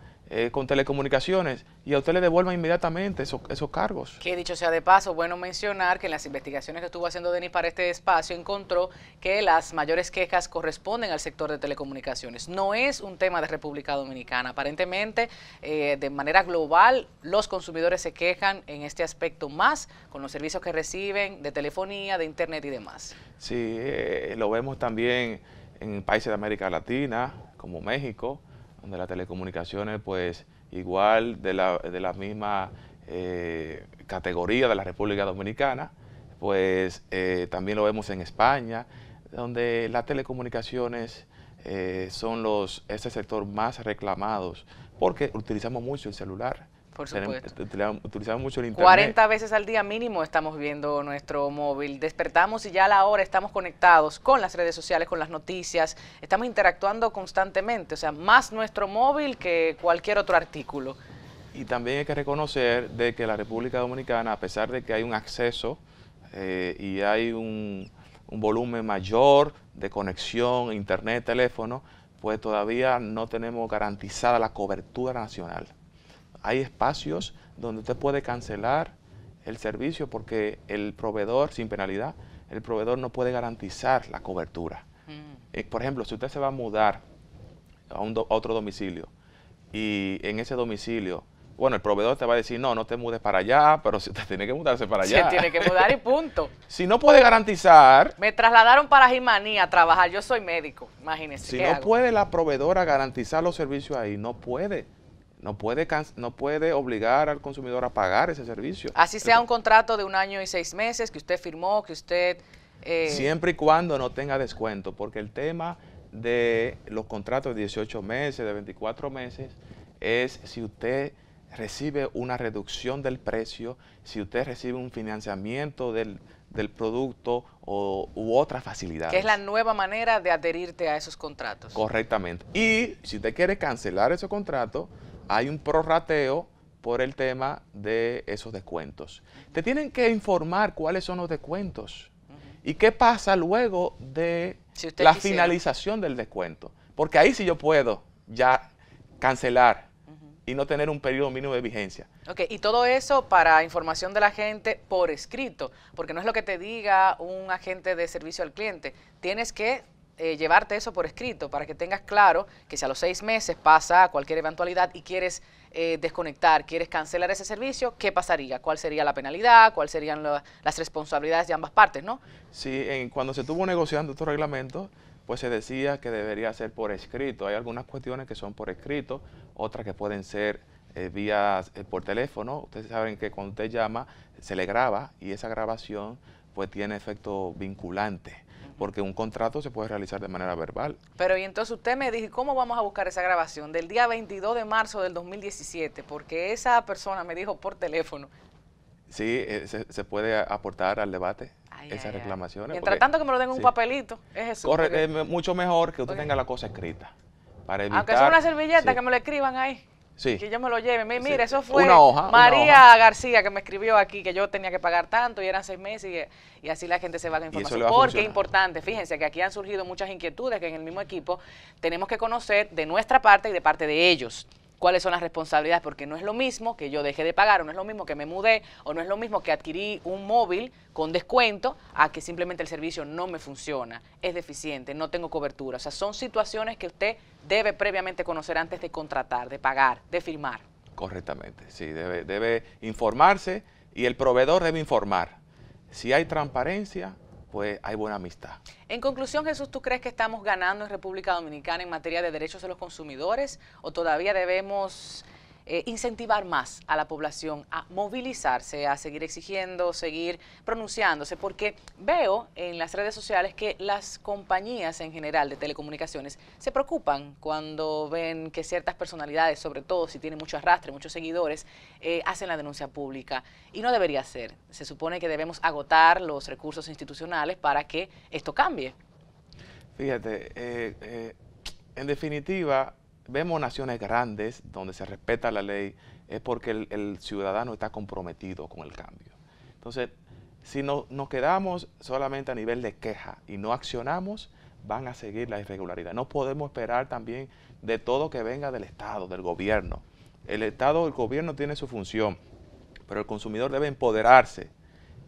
con telecomunicaciones y a usted le devuelvan inmediatamente esos cargos. Que dicho sea de paso, bueno mencionar que en las investigaciones que estuvo haciendo Denis para este espacio encontró que las mayores quejas corresponden al sector de telecomunicaciones. No es un tema de República Dominicana. Aparentemente, de manera global, los consumidores se quejan en este aspecto más con los servicios que reciben de telefonía, de internet y demás. Sí, lo vemos también en países de América Latina, como México, donde las telecomunicaciones, pues, igual de la misma categoría de la República Dominicana, pues también lo vemos en España, donde las telecomunicaciones son ese sector más reclamados, porque utilizamos mucho el celular. Por supuesto. Utilizamos mucho el internet. 40 veces al día mínimo estamos viendo nuestro móvil. Despertamos y ya a la hora estamos conectados con las redes sociales, con las noticias. Estamos interactuando constantemente, o sea, más nuestro móvil que cualquier otro artículo. Y también hay que reconocer de que la República Dominicana, a pesar de que hay un acceso y hay un volumen mayor de conexión, internet, teléfono, pues todavía no tenemos garantizada la cobertura nacional. Hay espacios donde usted puede cancelar el servicio porque el proveedor, sin penalidad, el proveedor no puede garantizar la cobertura. Por ejemplo, si usted se va a mudar a otro domicilio y en ese domicilio, bueno, el proveedor te va a decir, no te mudes para allá, pero si usted tiene que mudarse para allá. Se tiene que mudar y punto. Si no puede garantizar... Me trasladaron para Jimaní a trabajar, yo soy médico, imagínense. Si no puede la proveedora garantizar los servicios ahí, no puede obligar al consumidor a pagar ese servicio. Así sea un contrato de 1 año y 6 meses que usted firmó, que usted... Siempre y cuando no tenga descuento, porque el tema de los contratos de 18 meses, de 24 meses, es si usted recibe una reducción del precio, si usted recibe un financiamiento del producto u otras facilidades. Que es la nueva manera de adherirte a esos contratos. Correctamente. Y si usted quiere cancelar ese contrato, hay un prorrateo por el tema de esos descuentos. Te tienen que informar cuáles son los descuentos y qué pasa luego de la finalización del descuento. Porque ahí sí yo puedo ya cancelar y no tener un periodo mínimo de vigencia. Ok, y todo eso para información de la gente por escrito, porque no es lo que te diga un agente de servicio al cliente. Tienes que llevarte eso por escrito para que tengas claro que si a los 6 meses pasa cualquier eventualidad y quieres desconectar, quieres cancelar ese servicio, ¿qué pasaría? ¿Cuál sería la penalidad? ¿Cuáles serían las responsabilidades de ambas partes, no? Sí, cuando se estuvo negociando estos reglamentos, pues se decía que debería ser por escrito. Hay algunas cuestiones que son por escrito, otras que pueden ser por teléfono. Ustedes saben que cuando usted llama, se le graba y esa grabación pues tiene efecto vinculante, porque un contrato se puede realizar de manera verbal. Pero y entonces usted me dijo, ¿cómo vamos a buscar esa grabación del día 22 de marzo del 2017? Porque esa persona me dijo por teléfono. Sí, se puede aportar al debate esas reclamaciones. Mientras tanto que me lo den un papelito, es eso. Corre, es mucho mejor que usted tenga la cosa escrita. Para evitar, aunque sea una servilleta, que me lo escriban ahí. Sí. Que yo me lo lleve. Mire, eso fue una hoja, María García que me escribió aquí que yo tenía que pagar tanto y eran 6 meses y así la gente se va a información. Porque es importante, fíjense que aquí han surgido muchas inquietudes que en el mismo equipo tenemos que conocer de nuestra parte y de parte de ellos cuáles son las responsabilidades, porque no es lo mismo que yo deje de pagar, o no es lo mismo que me mudé, o no es lo mismo que adquirí un móvil con descuento, a que simplemente el servicio no me funciona, es deficiente, no tengo cobertura. O sea, son situaciones que usted debe previamente conocer antes de contratar, de pagar, de firmar. Correctamente, sí, debe informarse y el proveedor debe informar. Si hay transparencia, pues hay buena amistad. En conclusión, Jesús, ¿tú crees que estamos ganando en República Dominicana en materia de derechos de los consumidores o todavía debemos incentivar más a la población a movilizarse, a seguir exigiendo, seguir pronunciándose, porque veo en las redes sociales que las compañías en general de telecomunicaciones se preocupan cuando ven que ciertas personalidades, sobre todo si tienen mucho arrastre, muchos seguidores, hacen la denuncia pública. Y no debería ser. Se supone que debemos agotar los recursos institucionales para que esto cambie. Fíjate, en definitiva, vemos naciones grandes donde se respeta la ley, es porque el ciudadano está comprometido con el cambio. Entonces, si nos quedamos solamente a nivel de queja y no accionamos, van a seguir la irregularidad. No podemos esperar también de todo que venga del Estado, del gobierno. El gobierno tiene su función, pero el consumidor debe empoderarse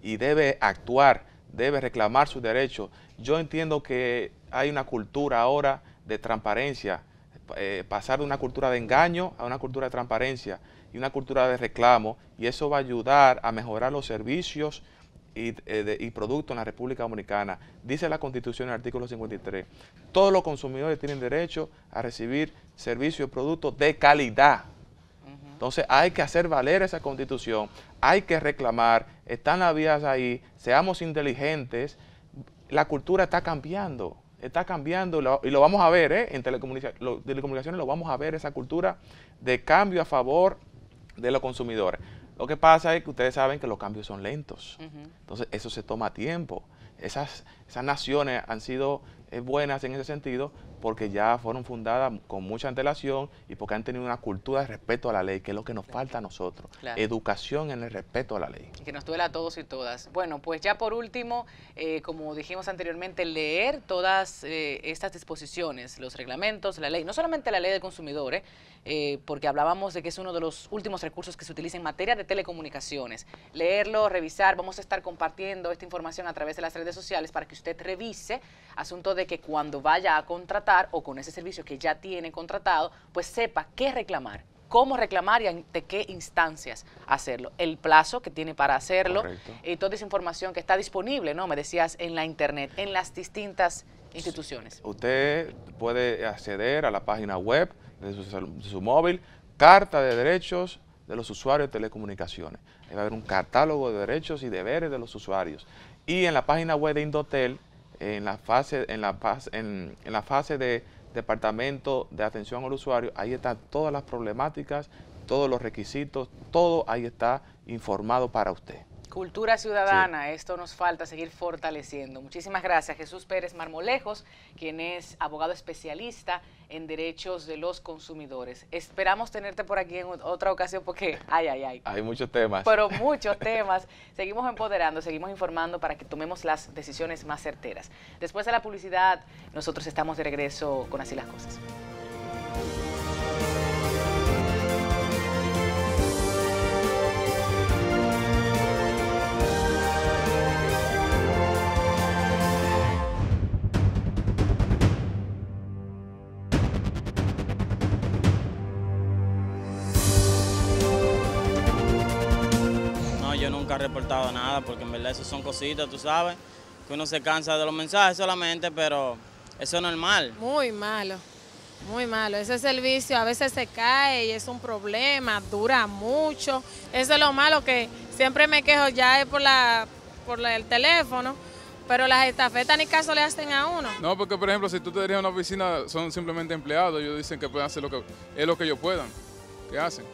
y debe actuar, debe reclamar sus derechos. Yo entiendo que hay una cultura ahora de transparencia, pasar de una cultura de engaño a una cultura de transparencia y una cultura de reclamo, y eso va a ayudar a mejorar los servicios y productos en la República Dominicana. Dice la Constitución en el artículo 53, todos los consumidores tienen derecho a recibir servicios y productos de calidad. Entonces hay que hacer valer esa Constitución, hay que reclamar, están las vías ahí, seamos inteligentes. La cultura está cambiando y lo vamos a ver, en telecomunicaciones lo vamos a ver, esa cultura de cambio a favor de los consumidores. Lo que pasa es que ustedes saben que los cambios son lentos, entonces eso se toma tiempo. Esas naciones han sido buenas en ese sentido porque ya fueron fundadas con mucha antelación y porque han tenido una cultura de respeto a la ley, que es lo que nos falta a nosotros. Claro. Educación en el respeto a la ley. Y que nos duela a todos y todas. Bueno, pues ya por último, como dijimos anteriormente, leer todas estas disposiciones, los reglamentos, la ley, no solamente la ley del consumidor, porque hablábamos de que es uno de los últimos recursos que se utiliza en materia de telecomunicaciones. Leerlo, revisar, vamos a estar compartiendo esta información a través de las redes sociales para que usted revise, asunto de que cuando vaya a contratar o con ese servicio que ya tiene contratado, pues sepa qué reclamar, cómo reclamar y ante qué instancias hacerlo, el plazo que tiene para hacerlo, y toda esa información que está disponible, ¿no? Me decías, en la internet, en las distintas instituciones. Usted puede acceder a la página web de su móvil, Carta de Derechos de los Usuarios de Telecomunicaciones. Ahí va a haber un catálogo de derechos y deberes de los usuarios. Y en la página web de Indotel, en la fase de Departamento de Atención al Usuario, ahí están todas las problemáticas, todos los requisitos, todo ahí está informado para usted. Cultura ciudadana, sí. Esto nos falta seguir fortaleciendo. Muchísimas gracias, Jesús Pérez Marmolejos, quien es abogado especialista en derechos de los consumidores. Esperamos tenerte por aquí en otra ocasión porque hay muchos temas. Pero muchos temas. Seguimos empoderando, seguimos informando para que tomemos las decisiones más certeras. Después de la publicidad, nosotros estamos de regreso con Así las Cosas. Nunca he reportado nada porque en verdad eso son cositas, tú sabes, que uno se cansa de los mensajes solamente, pero eso es normal. Muy malo. Ese servicio a veces se cae y es un problema, dura mucho. Eso es lo malo, que siempre me quejo ya es por el teléfono, pero las estafetas ni caso le hacen a uno. No, porque por ejemplo, si tú te diriges a una oficina, son simplemente empleados, ellos dicen que pueden hacer lo que ellos puedan, que hacen.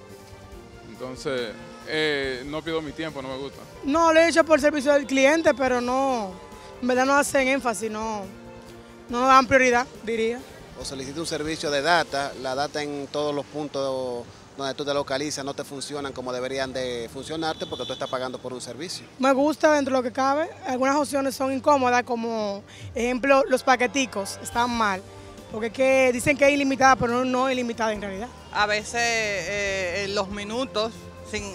Entonces, no pierdo mi tiempo, no me gusta. No, lo he hecho por servicio del cliente, pero no, en verdad no hacen énfasis, no dan prioridad, diría. O solicita un servicio de data, la data en todos los puntos donde tú te localizas no te funcionan como deberían de funcionarte porque tú estás pagando por un servicio. Me gusta dentro de lo que cabe, algunas opciones son incómodas, como ejemplo los paqueticos, están mal, porque dicen que es ilimitada, pero no es ilimitada en realidad. A veces los minutos,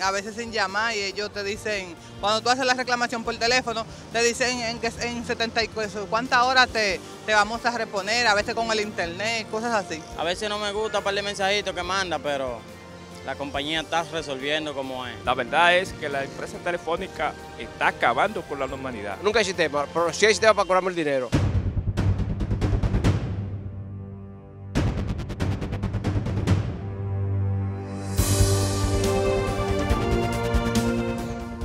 a veces sin llamar, y ellos te dicen, cuando tú haces la reclamación por teléfono, te dicen en 70 y cuántas horas te vamos a reponer, a veces con el internet, cosas así. A veces no me gusta para el mensajito que manda, pero la compañía está resolviendo como es. La verdad es que la empresa telefónica está acabando con la normalidad. Nunca hay sistema, pero sí hay sistema para cobrarme el dinero.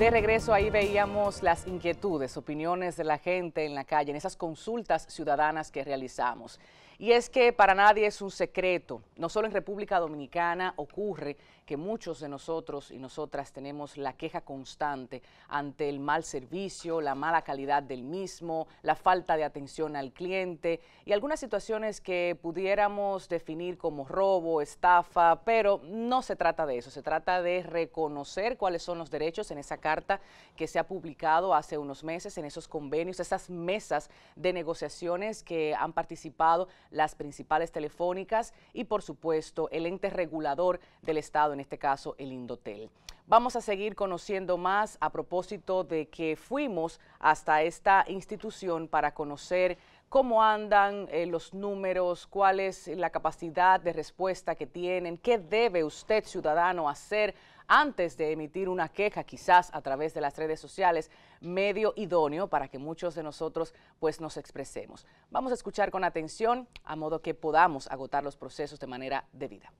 De regreso ahí veíamos las inquietudes, opiniones de la gente en la calle, en esas consultas ciudadanas que realizamos. Y es que para nadie es un secreto, no solo en República Dominicana ocurre que muchos de nosotros y nosotras tenemos la queja constante ante el mal servicio, la mala calidad del mismo, la falta de atención al cliente y algunas situaciones que pudiéramos definir como robo, estafa, pero no se trata de eso, se trata de reconocer cuáles son los derechos en esa carta que se ha publicado hace unos meses, en esos convenios, esas mesas de negociaciones que han participado las principales telefónicas y por supuesto el ente regulador del Estado, en este caso el Indotel. Vamos a seguir conociendo más a propósito de que fuimos hasta esta institución para conocer cómo andan los números, cuál es la capacidad de respuesta que tienen, qué debe usted, ciudadano, hacer antes de emitir una queja, quizás a través de las redes sociales, medio idóneo para que muchos de nosotros pues nos expresemos. Vamos a escuchar con atención a modo que podamos agotar los procesos de manera debida.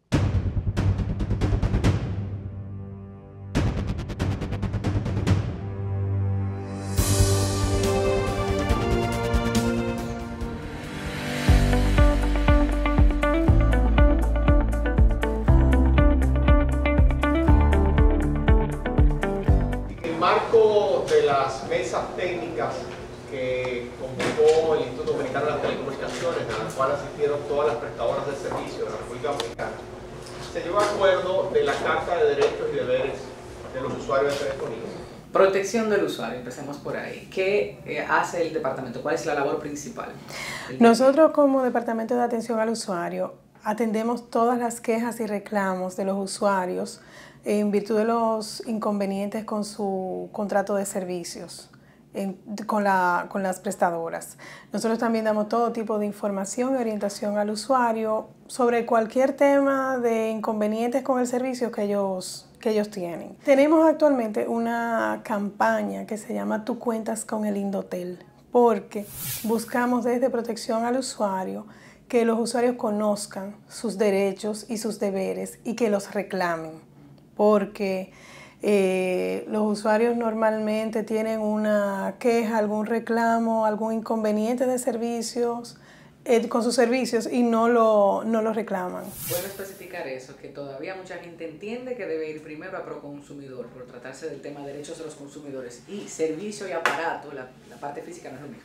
Marco de las mesas técnicas que convocó el Instituto Dominicano de las Telecomunicaciones, a la cual asistieron todas las prestadoras de servicio de la República Dominicana, se llegó a acuerdo de la Carta de Derechos y Deberes de los usuarios de telefonía. Protección del usuario, empecemos por ahí. ¿Qué hace el departamento? ¿Cuál es la labor principal? Nosotros como Departamento de Atención al Usuario atendemos todas las quejas y reclamos de los usuarios en virtud de los inconvenientes con su contrato de servicios con las prestadoras. Nosotros también damos todo tipo de información y orientación al usuario sobre cualquier tema de inconvenientes con el servicio que ellos tienen. Tenemos actualmente una campaña que se llama Tú cuentas con el Indotel, porque buscamos desde protección al usuario que los usuarios conozcan sus derechos y sus deberes y que los reclamen, porque los usuarios normalmente tienen una queja, algún reclamo, algún inconveniente de servicios con sus servicios y no lo reclaman. ¿Puedo especificar eso? Que todavía mucha gente entiende que debe ir primero a Proconsumidor por tratarse del tema de derechos de los consumidores y servicio y aparato, la parte física no es lo mismo.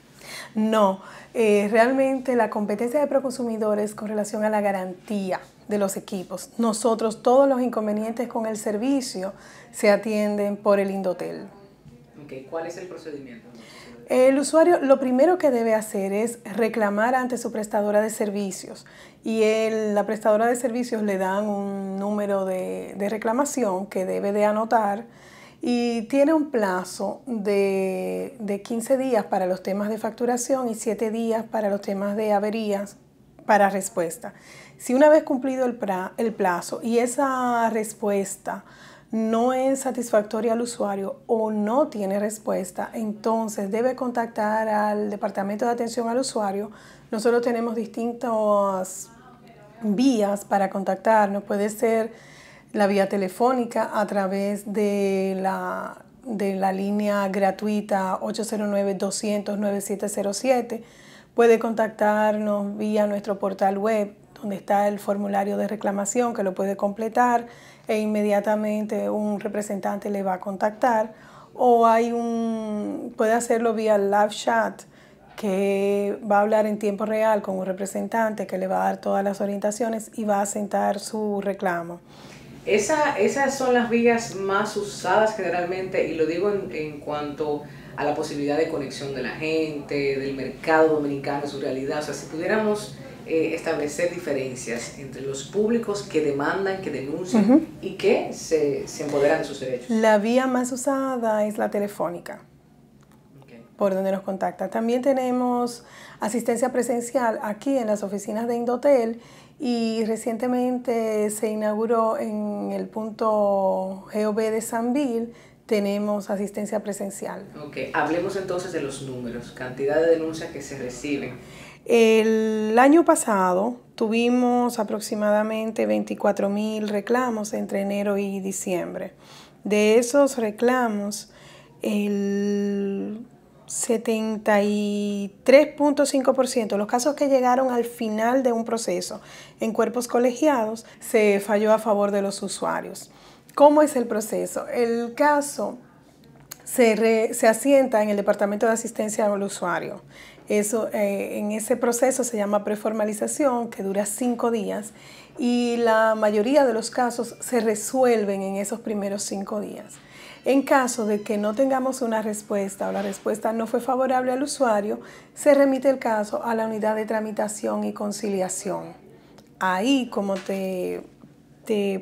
No, realmente la competencia de Proconsumidores con relación a la garantía de los equipos. Nosotros todos los inconvenientes con el servicio se atienden por el Indotel. Okay. ¿Cuál es el procedimiento? El usuario lo primero que debe hacer es reclamar ante su prestadora de servicios y la prestadora de servicios le dan un número de reclamación que debe de anotar y tiene un plazo de 15 días para los temas de facturación y 7 días para los temas de averías para respuesta. Si una vez cumplido el plazo y esa respuesta no es satisfactoria al usuario o no tiene respuesta, entonces debe contactar al Departamento de Atención al Usuario. Nosotros tenemos distintas vías para contactarnos. Puede ser la vía telefónica a través de la línea gratuita 809-200-9707. Puede contactarnos vía nuestro portal web, donde está el formulario de reclamación que lo puede completar e inmediatamente un representante le va a contactar, o puede hacerlo vía live chat, que va a hablar en tiempo real con un representante que le va a dar todas las orientaciones y va a sentar su reclamo. Esas son las vías más usadas generalmente, y lo digo en cuanto a la posibilidad de conexión de la gente, del mercado dominicano, su realidad. O sea, si pudiéramos establecer diferencias entre los públicos que demandan, que denuncian y que se empoderan de sus derechos. La vía más usada es la telefónica, por donde nos contacta. También tenemos asistencia presencial aquí en las oficinas de Indotel y recientemente se inauguró en el punto GOB de Sanville. Tenemos asistencia presencial. Ok, hablemos entonces de los números, cantidad de denuncias que se reciben. El año pasado tuvimos aproximadamente 24,000 reclamos entre enero y diciembre. De esos reclamos, el 73.5% de los casos que llegaron al final de un proceso en cuerpos colegiados se falló a favor de los usuarios. ¿Cómo es el proceso? El caso se asienta en el Departamento de Asistencia al Usuario. Eso, en ese proceso se llama preformalización, que dura 5 días, y la mayoría de los casos se resuelven en esos primeros 5 días. En caso de que no tengamos una respuesta o la respuesta no fue favorable al usuario, se remite el caso a la unidad de tramitación y conciliación. Ahí, como te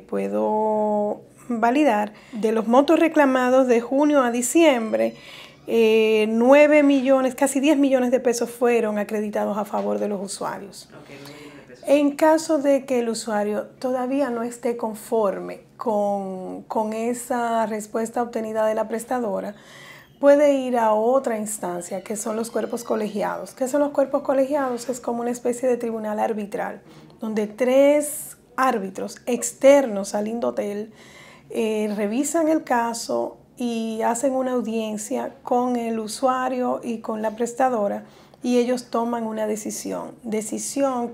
puedo validar, de los montos reclamados de junio a diciembre, 9 millones, casi 10 millones de pesos fueron acreditados a favor de los usuarios. En caso de que el usuario todavía no esté conforme con esa respuesta obtenida de la prestadora, puede ir a otra instancia, que son los cuerpos colegiados. ¿Qué son los cuerpos colegiados? Es como una especie de tribunal arbitral, donde 3 árbitros externos al Indotel revisan el caso y hacen una audiencia con el usuario y con la prestadora, y ellos toman una decisión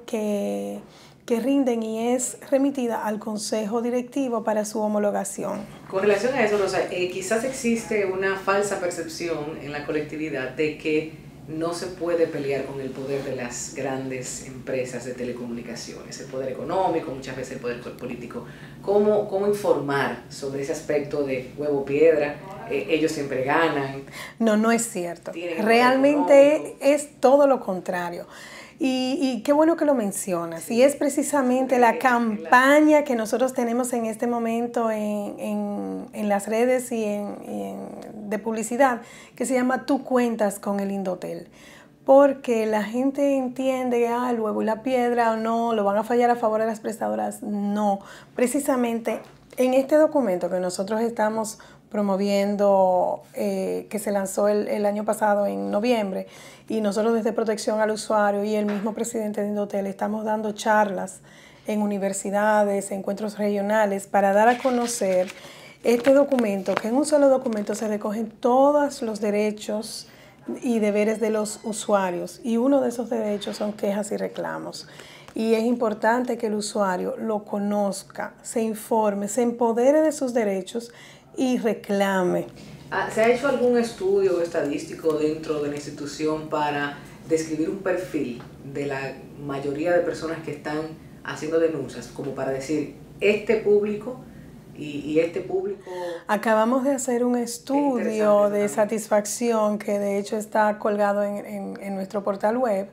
que rinden y es remitida al Consejo Directivo para su homologación. Con relación a eso, Rosa, quizás existe una falsa percepción en la colectividad de que no se puede pelear con el poder de las grandes empresas de telecomunicaciones, el poder económico, muchas veces el poder político. ¿Cómo informar sobre ese aspecto de huevo piedra? Ellos siempre ganan. No es cierto. Realmente es todo lo contrario. Y qué bueno que lo mencionas. Sí. Y es precisamente la campaña que nosotros tenemos en este momento en las redes y de publicidad, que se llama Tú cuentas con el Indotel. Porque la gente entiende que el huevo y la piedra no, lo van a fallar a favor de las prestadoras. No, precisamente en este documento que nosotros estamos promoviendo, que se lanzó el año pasado en noviembre, y nosotros desde Protección al Usuario y el mismo presidente de Indotel estamos dando charlas en universidades, encuentros regionales, para dar a conocer este documento, que en un solo documento se recogen todos los derechos y deberes de los usuarios, y uno de esos derechos son quejas y reclamos. Y es importante que el usuario lo conozca, se informe, se empodere de sus derechos y reclame. ¿Se ha hecho algún estudio estadístico dentro de la institución para describir un perfil de la mayoría de personas que están haciendo denuncias, como para decir, este público y este público? Acabamos de hacer un estudio de satisfacción que de hecho está colgado en nuestro portal web.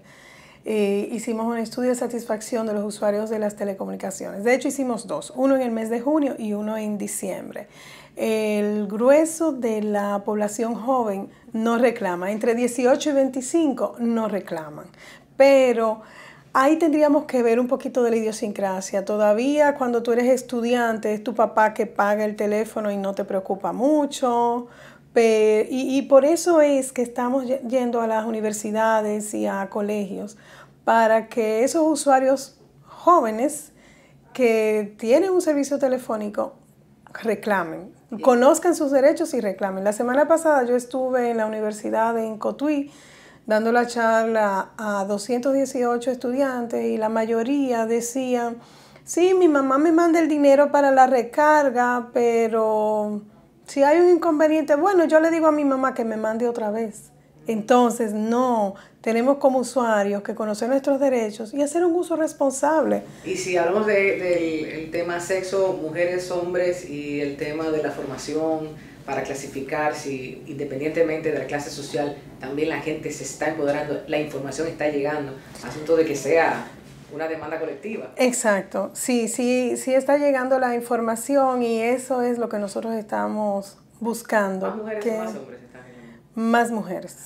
Hicimos un estudio de satisfacción de los usuarios de las telecomunicaciones. De hecho hicimos 2, uno en el mes de junio y uno en diciembre. El grueso de la población joven no reclama, entre 18 y 25 no reclaman, pero ahí tendríamos que ver un poquito de la idiosincrasia. Todavía cuando tú eres estudiante es tu papá que paga el teléfono y no te preocupa mucho. Y por eso es que estamos yendo a las universidades y a colegios, para que esos usuarios jóvenes que tienen un servicio telefónico reclamen, conozcan sus derechos y reclamen. La semana pasada yo estuve en la universidad en Cotuí dando la charla a 218 estudiantes y la mayoría decían, sí, mi mamá me manda el dinero para la recarga, pero si hay un inconveniente, bueno, yo le digo a mi mamá que me mande otra vez. Entonces, no, tenemos como usuarios que conocer nuestros derechos y hacer un uso responsable. Y si hablamos del tema sexo, mujeres, hombres, y el tema de la formación para clasificar, si independientemente de la clase social, también la gente se está empoderando, la información está llegando, asunto de que sea una demanda colectiva. Exacto, sí está llegando la información y eso es lo que nosotros estamos buscando. ¿Más mujeres o más hombres están llegando? Más mujeres.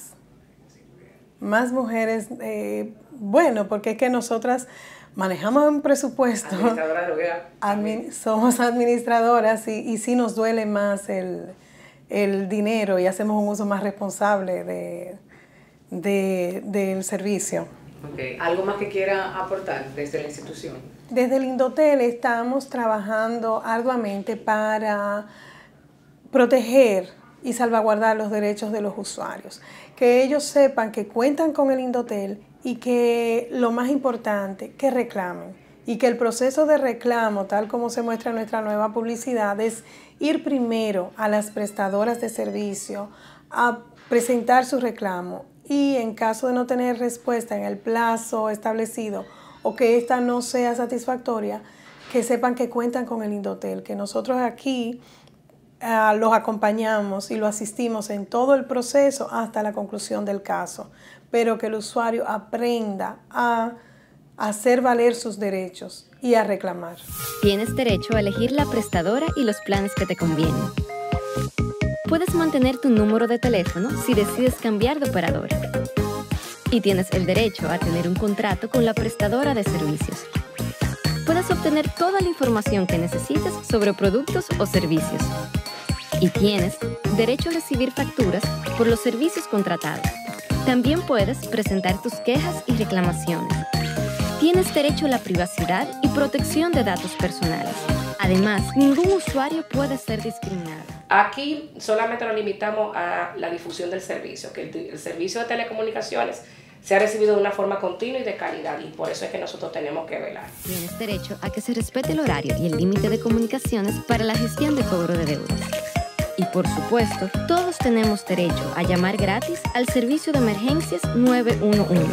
Más mujeres, bueno, porque es que nosotras manejamos un presupuesto. Administradora de hogar. Somos administradoras y sí nos duele más el dinero y hacemos un uso más responsable del servicio. Okay. ¿Algo más que quiera aportar desde la institución? Desde el Indotel estamos trabajando arduamente para proteger y salvaguardar los derechos de los usuarios. Que ellos sepan que cuentan con el Indotel y que lo más importante, que reclamen. Y que el proceso de reclamo, tal como se muestra en nuestra nueva publicidad, es ir primero a las prestadoras de servicio a presentar su reclamo y en caso de no tener respuesta en el plazo establecido o que ésta no sea satisfactoria, que sepan que cuentan con el Indotel, que nosotros aquí los acompañamos y lo asistimos en todo el proceso hasta la conclusión del caso, pero que el usuario aprenda a hacer valer sus derechos y a reclamar. Tienes derecho a elegir la prestadora y los planes que te convienen. Puedes mantener tu número de teléfono si decides cambiar de operadora. Y tienes el derecho a tener un contrato con la prestadora de servicios. Puedes obtener toda la información que necesites sobre productos o servicios. Y tienes derecho a recibir facturas por los servicios contratados. También puedes presentar tus quejas y reclamaciones. Tienes derecho a la privacidad y protección de datos personales. Además, ningún usuario puede ser discriminado. Aquí solamente nos limitamos a la difusión del servicio, que el servicio de telecomunicaciones se ha recibido de una forma continua y de calidad, y por eso es que nosotros tenemos que velar. Tienes derecho a que se respete el horario y el límite de comunicaciones para la gestión de cobro de deudas. Y por supuesto, todos tenemos derecho a llamar gratis al servicio de emergencias 911.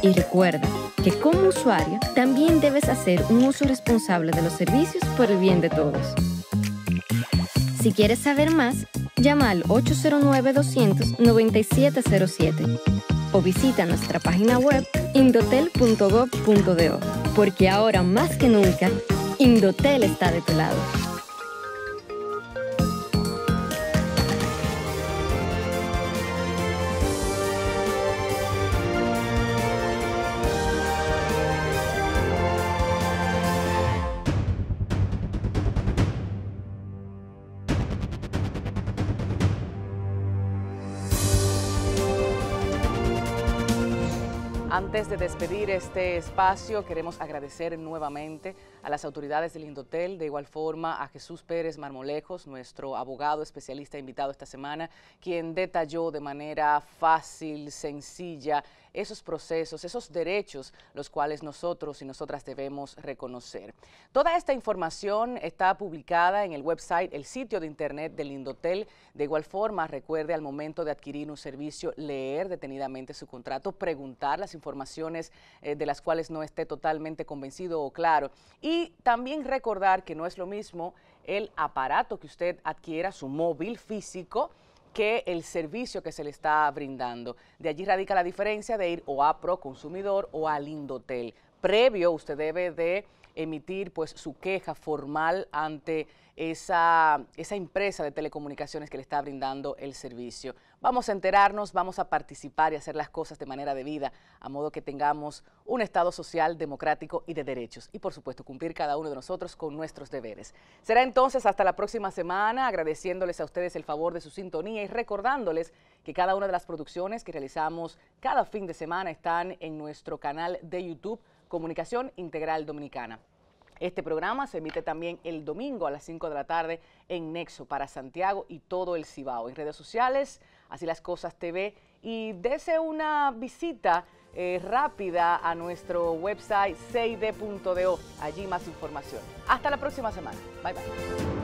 Y recuerda que como usuario también debes hacer un uso responsable de los servicios por el bien de todos. Si quieres saber más, llama al 809-200-9707 o visita nuestra página web indotel.gov.do, porque ahora más que nunca, Indotel está de tu lado. Antes de despedir este espacio, queremos agradecer nuevamente a las autoridades del Indotel, de igual forma a Jesús Pérez Marmolejos, nuestro abogado especialista invitado esta semana, quien detalló de manera fácil, sencilla, esos procesos, esos derechos, los cuales nosotros y nosotras debemos reconocer. Toda esta información está publicada en el website, el sitio de internet del Indotel. De igual forma, recuerde al momento de adquirir un servicio, leer detenidamente su contrato, preguntar las informaciones de las cuales no esté totalmente convencido o claro. Y también recordar que no es lo mismo el aparato que usted adquiera, su móvil físico, que el servicio que se le está brindando. De allí radica la diferencia de ir o a Proconsumidor o al Indotel. Previo, usted debe de emitir pues su queja formal ante esa empresa de telecomunicaciones que le está brindando el servicio. Vamos a enterarnos, vamos a participar y hacer las cosas de manera debida, a modo que tengamos un Estado social, democrático y de derechos. Y por supuesto, cumplir cada uno de nosotros con nuestros deberes. Será entonces hasta la próxima semana, agradeciéndoles a ustedes el favor de su sintonía y recordándoles que cada una de las producciones que realizamos cada fin de semana están en nuestro canal de YouTube, Comunicación Integral Dominicana. Este programa se emite también el domingo a las 5 de la tarde en Nexo para Santiago y todo el Cibao. En redes sociales, Así las Cosas TV, y dese una visita rápida a nuestro website cid.do. Allí más información. Hasta la próxima semana. Bye, bye.